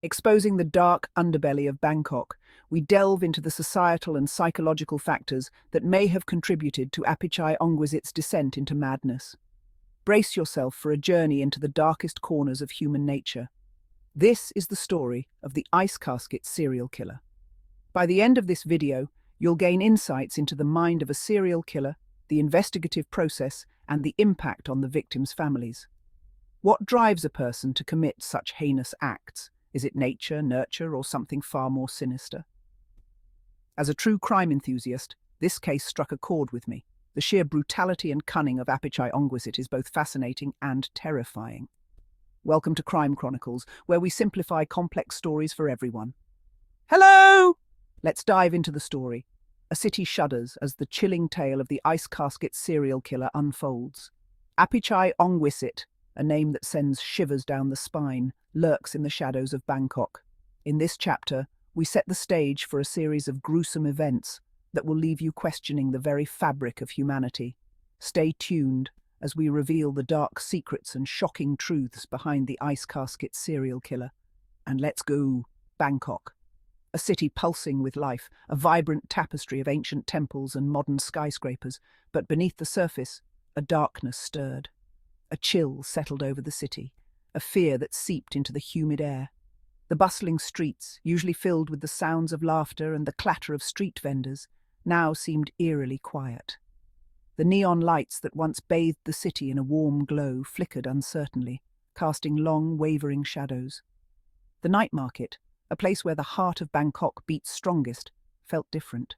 Exposing the dark underbelly of Bangkok, we delve into the societal and psychological factors that may have contributed to Apichai Ongwisit's descent into madness. Brace yourself for a journey into the darkest corners of human nature. This is the story of the Ice Casket serial killer. By the end of this video, you'll gain insights into the mind of a serial killer, the investigative process, and the impact on the victims' families. What drives a person to commit such heinous acts? Is it nature, nurture, or something far more sinister? As a true crime enthusiast, this case struck a chord with me. The sheer brutality and cunning of Apichai Ongwisit is both fascinating and terrifying. Welcome to Crime Chronicles, where we simplify complex stories for everyone. Hello! Let's dive into the story. A city shudders as the chilling tale of the Ice Casket serial killer unfolds. Apichai Ongwisit, a name that sends shivers down the spine, lurks in the shadows of Bangkok. In this chapter, we set the stage for a series of gruesome events that will leave you questioning the very fabric of humanity. Stay tuned as we reveal the dark secrets and shocking truths behind the Ice Casket serial killer. And let's go, Bangkok. A city pulsing with life, a vibrant tapestry of ancient temples and modern skyscrapers, but beneath the surface, a darkness stirred. A chill settled over the city, a fear that seeped into the humid air. The bustling streets, usually filled with the sounds of laughter and the clatter of street vendors, now seemed eerily quiet. The neon lights that once bathed the city in a warm glow flickered uncertainly, casting long, wavering shadows. The night market, a place where the heart of Bangkok beats strongest, felt different.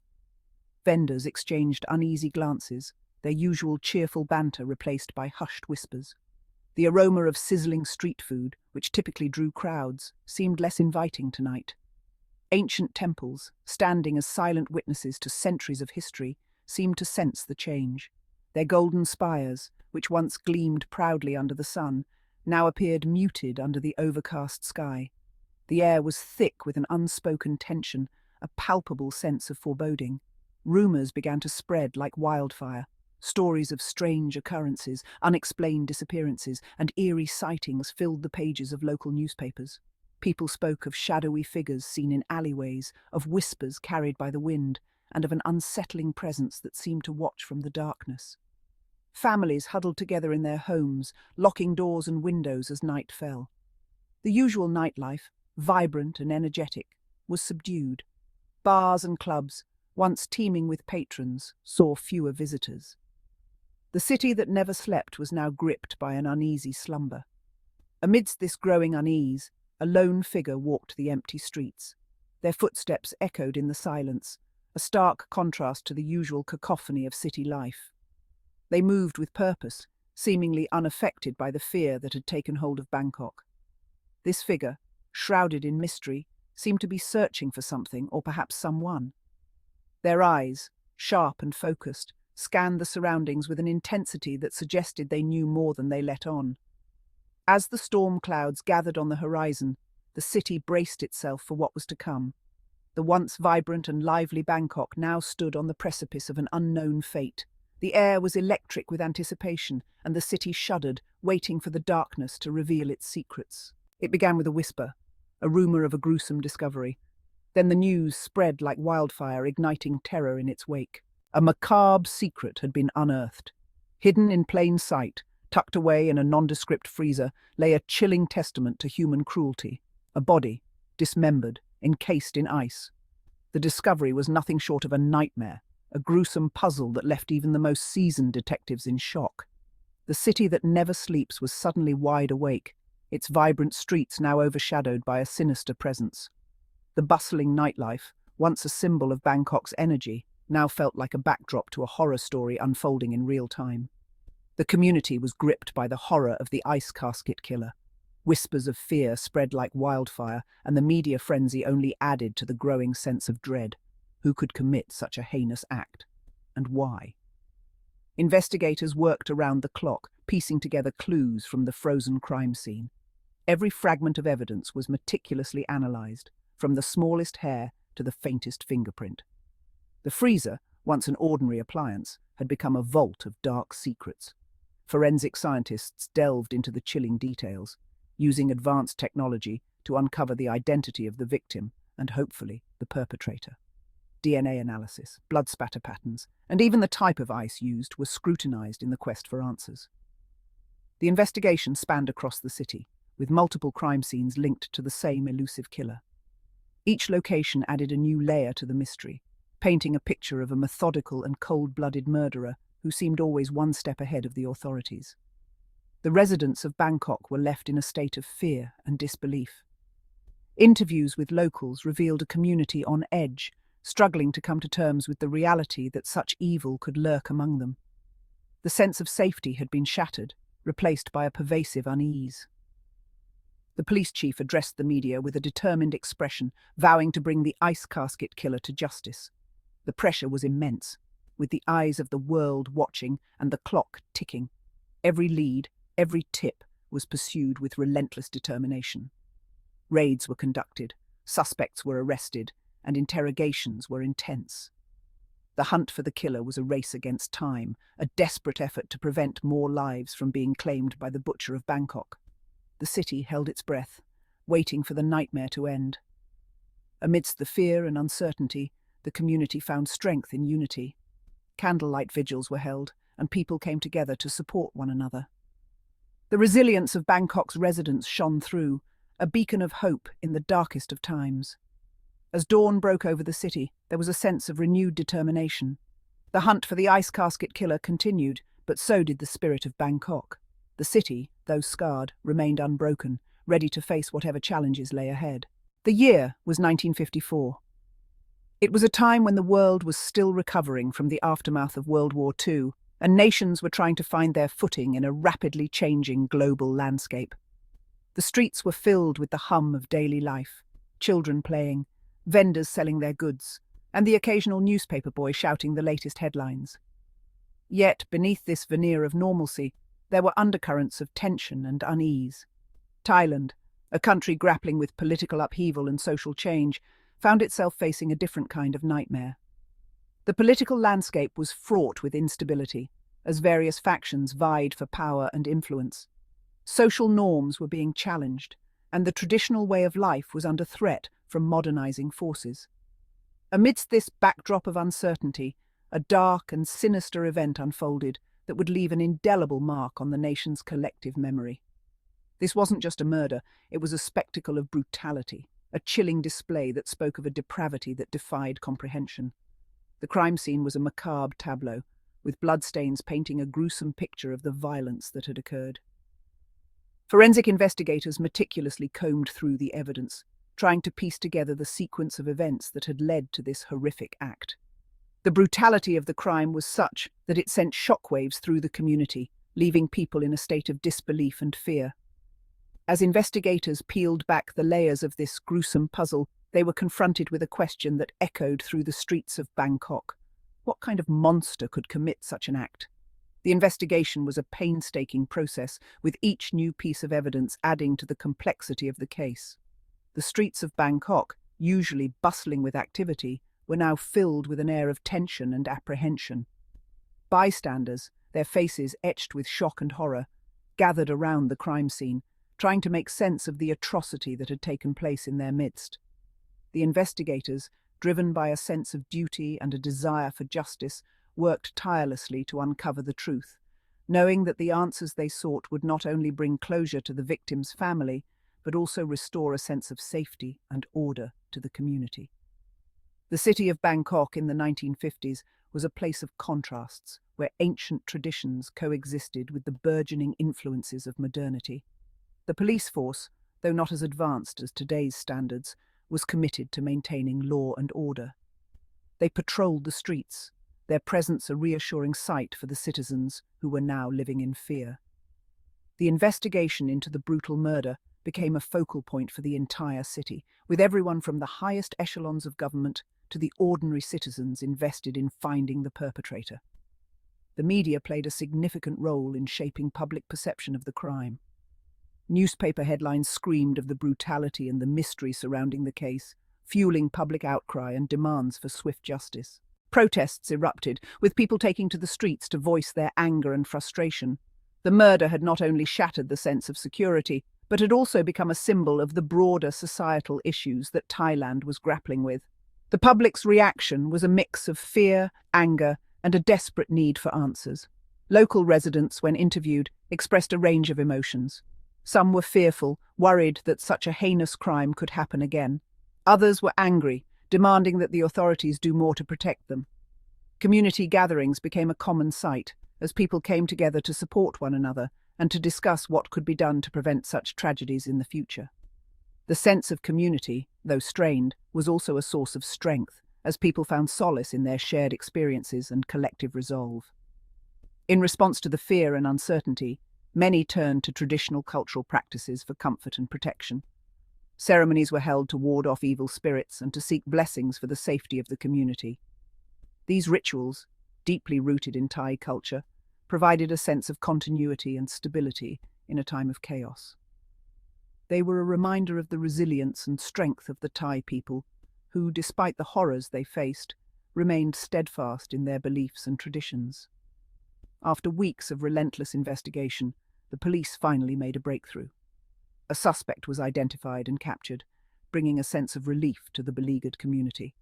Vendors exchanged uneasy glances, their usual cheerful banter replaced by hushed whispers. The aroma of sizzling street food, which typically drew crowds, seemed less inviting tonight. Ancient temples, standing as silent witnesses to centuries of history, seemed to sense the change. Their golden spires, which once gleamed proudly under the sun, now appeared muted under the overcast sky. The air was thick with an unspoken tension, a palpable sense of foreboding. Rumours began to spread like wildfire. Stories of strange occurrences, unexplained disappearances, and eerie sightings filled the pages of local newspapers. People spoke of shadowy figures seen in alleyways, of whispers carried by the wind, and of an unsettling presence that seemed to watch from the darkness. Families huddled together in their homes, locking doors and windows as night fell. The usual nightlife, vibrant and energetic, was subdued. Bars and clubs, once teeming with patrons, saw fewer visitors. The city that never slept was now gripped by an uneasy slumber. Amidst this growing unease, a lone figure walked the empty streets. Their footsteps echoed in the silence, a stark contrast to the usual cacophony of city life. They moved with purpose, seemingly unaffected by the fear that had taken hold of Bangkok. This figure, shrouded in mystery, seemed to be searching for something or perhaps someone. Their eyes, sharp and focused, scanned the surroundings with an intensity that suggested they knew more than they let on. As the storm clouds gathered on the horizon, the city braced itself for what was to come. The once vibrant and lively Bangkok now stood on the precipice of an unknown fate. The air was electric with anticipation, and the city shuddered, waiting for the darkness to reveal its secrets. It began with a whisper, a rumour of a gruesome discovery. Then the news spread like wildfire, igniting terror in its wake. A macabre secret had been unearthed. Hidden in plain sight, tucked away in a nondescript freezer, lay a chilling testament to human cruelty. A body, dismembered, encased in ice. The discovery was nothing short of a nightmare, a gruesome puzzle that left even the most seasoned detectives in shock. The city that never sleeps was suddenly wide awake, its vibrant streets now overshadowed by a sinister presence. The bustling nightlife, once a symbol of Bangkok's energy, now felt like a backdrop to a horror story unfolding in real time. The community was gripped by the horror of the Ice Casket killer. Whispers of fear spread like wildfire, and the media frenzy only added to the growing sense of dread. Who could commit such a heinous act? And why? Investigators worked around the clock, piecing together clues from the frozen crime scene. Every fragment of evidence was meticulously analysed, from the smallest hair to the faintest fingerprint. The freezer, once an ordinary appliance, had become a vault of dark secrets. Forensic scientists delved into the chilling details. Using advanced technology, to uncover the identity of the victim and, hopefully, the perpetrator. DNA analysis, blood spatter patterns, and even the type of ice used were scrutinized in the quest for answers. The investigation spanned across the city, with multiple crime scenes linked to the same elusive killer. Each location added a new layer to the mystery, painting a picture of a methodical and cold-blooded murderer who seemed always one step ahead of the authorities. The residents of Bangkok were left in a state of fear and disbelief. Interviews with locals revealed a community on edge, struggling to come to terms with the reality that such evil could lurk among them. The sense of safety had been shattered, replaced by a pervasive unease. The police chief addressed the media with a determined expression, vowing to bring the ice casket killer to justice. The pressure was immense, with the eyes of the world watching and the clock ticking. Every lead, every tip was pursued with relentless determination. Raids were conducted, suspects were arrested, and interrogations were intense. The hunt for the killer was a race against time, a desperate effort to prevent more lives from being claimed by the Butcher of Bangkok. The city held its breath, waiting for the nightmare to end. Amidst the fear and uncertainty, the community found strength in unity. Candlelight vigils were held, and people came together to support one another. The resilience of Bangkok's residents shone through, a beacon of hope in the darkest of times. As dawn broke over the city, there was a sense of renewed determination. The hunt for the ice casket killer continued, but so did the spirit of Bangkok. The city, though scarred, remained unbroken, ready to face whatever challenges lay ahead. The year was 1954. It was a time when the world was still recovering from the aftermath of World War II, and nations were trying to find their footing in a rapidly changing global landscape. The streets were filled with the hum of daily life, children playing, vendors selling their goods, and the occasional newspaper boy shouting the latest headlines. Yet, beneath this veneer of normalcy, there were undercurrents of tension and unease. Thailand, a country grappling with political upheaval and social change, found itself facing a different kind of nightmare. The political landscape was fraught with instability, as various factions vied for power and influence. Social norms were being challenged, and the traditional way of life was under threat from modernizing forces. Amidst this backdrop of uncertainty, a dark and sinister event unfolded that would leave an indelible mark on the nation's collective memory. This wasn't just a murder, it was a spectacle of brutality, a chilling display that spoke of a depravity that defied comprehension. The crime scene was a macabre tableau, with bloodstains painting a gruesome picture of the violence that had occurred. Forensic investigators meticulously combed through the evidence, trying to piece together the sequence of events that had led to this horrific act. The brutality of the crime was such that it sent shockwaves through the community, leaving people in a state of disbelief and fear. As investigators peeled back the layers of this gruesome puzzle, they were confronted with a question that echoed through the streets of Bangkok. What kind of monster could commit such an act? The investigation was a painstaking process, with each new piece of evidence adding to the complexity of the case. The streets of Bangkok, usually bustling with activity, were now filled with an air of tension and apprehension. Bystanders, their faces etched with shock and horror, gathered around the crime scene, trying to make sense of the atrocity that had taken place in their midst. The investigators, driven by a sense of duty and a desire for justice, worked tirelessly to uncover the truth, knowing that the answers they sought would not only bring closure to the victim's family, but also restore a sense of safety and order to the community. The city of Bangkok in the 1950s was a place of contrasts, where ancient traditions coexisted with the burgeoning influences of modernity. The police force, though not as advanced as today's standards, was committed to maintaining law and order. They patrolled the streets, their presence a reassuring sight for the citizens who were now living in fear. The investigation into the brutal murder became a focal point for the entire city, with everyone from the highest echelons of government to the ordinary citizens invested in finding the perpetrator. The media played a significant role in shaping public perception of the crime. Newspaper headlines screamed of the brutality and the mystery surrounding the case, fueling public outcry and demands for swift justice. Protests erupted, with people taking to the streets to voice their anger and frustration. The murder had not only shattered the sense of security, but had also become a symbol of the broader societal issues that Thailand was grappling with. The public's reaction was a mix of fear, anger, and a desperate need for answers. Local residents, when interviewed, expressed a range of emotions. Some were fearful, worried that such a heinous crime could happen again. Others were angry, demanding that the authorities do more to protect them. Community gatherings became a common sight, as people came together to support one another and to discuss what could be done to prevent such tragedies in the future. The sense of community, though strained, was also a source of strength, as people found solace in their shared experiences and collective resolve. In response to the fear and uncertainty, many turned to traditional cultural practices for comfort and protection. Ceremonies were held to ward off evil spirits and to seek blessings for the safety of the community. These rituals, deeply rooted in Thai culture, provided a sense of continuity and stability in a time of chaos. They were a reminder of the resilience and strength of the Thai people, who, despite the horrors they faced, remained steadfast in their beliefs and traditions. After weeks of relentless investigation, the police finally made a breakthrough. A suspect was identified and captured, bringing a sense of relief to the beleaguered community.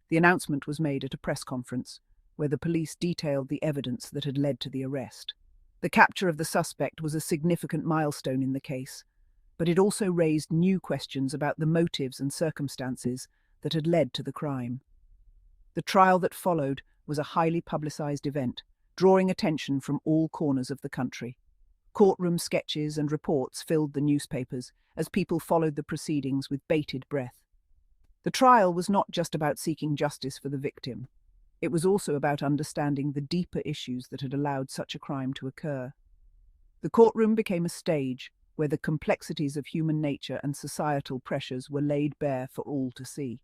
The announcement was made at a press conference, where the police detailed the evidence that had led to the arrest. The capture of the suspect was a significant milestone in the case, but it also raised new questions about the motives and circumstances that had led to the crime. The trial that followed was a highly publicized event, drawing attention from all corners of the country. Courtroom sketches and reports filled the newspapers as people followed the proceedings with bated breath. The trial was not just about seeking justice for the victim. It was also about understanding the deeper issues that had allowed such a crime to occur. The courtroom became a stage where the complexities of human nature and societal pressures were laid bare for all to see.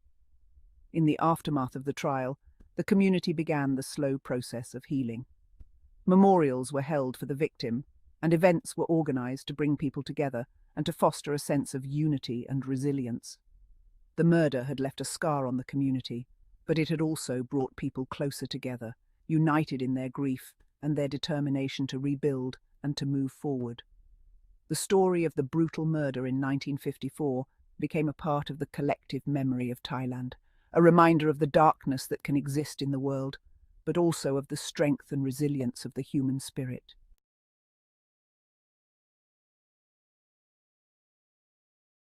In the aftermath of the trial, the community began the slow process of healing. Memorials were held for the victim, and events were organized to bring people together and to foster a sense of unity and resilience. The murder had left a scar on the community, but it had also brought people closer together, united in their grief and their determination to rebuild and to move forward. The story of the brutal murder in 1954 became a part of the collective memory of Thailand, a reminder of the darkness that can exist in the world, but also of the strength and resilience of the human spirit.